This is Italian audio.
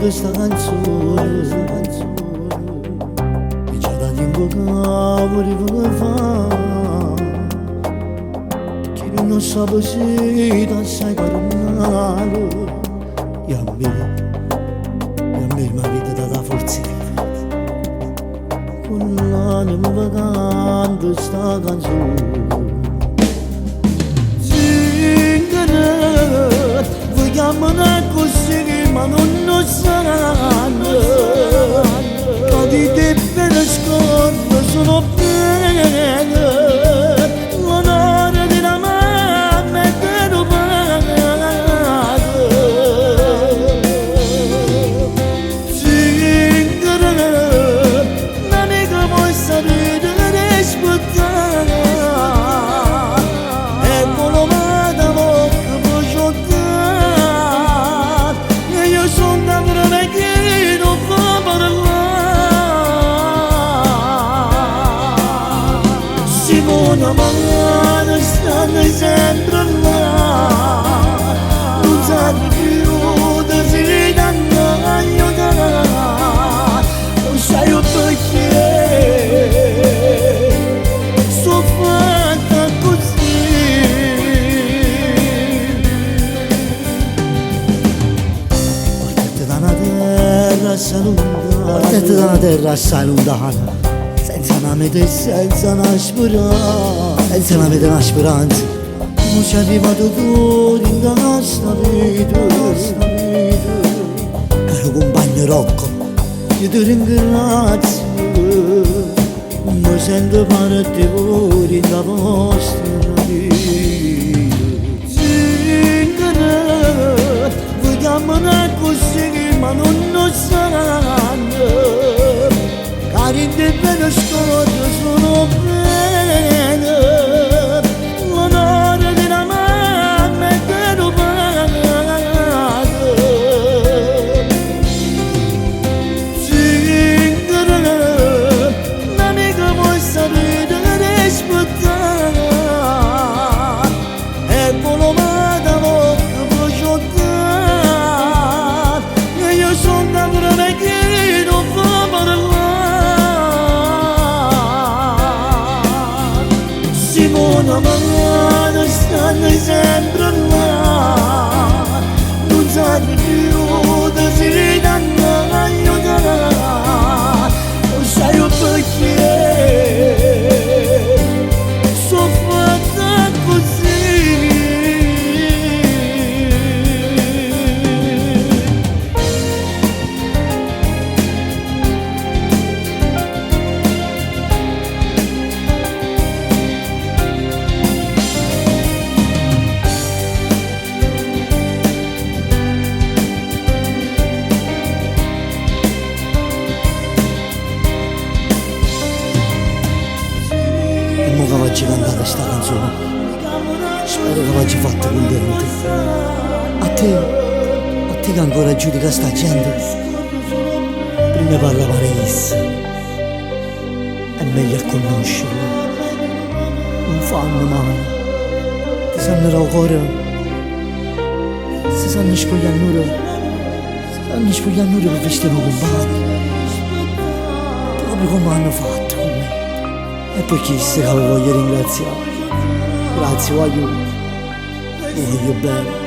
questa canzone e già da tempo che volevo fare che non so così assai carnale e a me mi avete dato forza con l'anima vagando sta canzone vogliamo così ma non lo sanno cadete per le scorte sono bene l'onore di una mamma e di un padre zingara un'amica vuoi sapere rispettare eccolo vada bocca puoi scioccare e io sono da breve che non fa parlare Simona Mangana stanno sempre là non sanno più da si danno aiutare non sai perché sono fatta così partite da una terra assai lontana senza una meta e senza una speranza non ci è arrivato tu in questa vita caro compagno Rocco io ti ringrazio mi sento parte voi da vostra vita zingara vogliamo così ma non lo sanno cari di belle scorte sono bene l'onore di una mamma e di un padre zingara un'amica vuoi sapere rispettare eccolo vada bocca puoi scioccare e io sono da breve che non fa parlare Simona Mangana stanno sempre là non sanno più da si danno aiutare non sai perché sono fatta così che oggi cantare questa canzone spero che l'oggi fatta contento a te che ancora giudica sta gente prima parla paese è meglio a conoscerla non fanno male ti sanno il cuore si sanno spogliare per vestire un compagno proprio come hanno fatto con me e poi chissà che vi voglio ringraziare grazie voglio bene vi voglio bene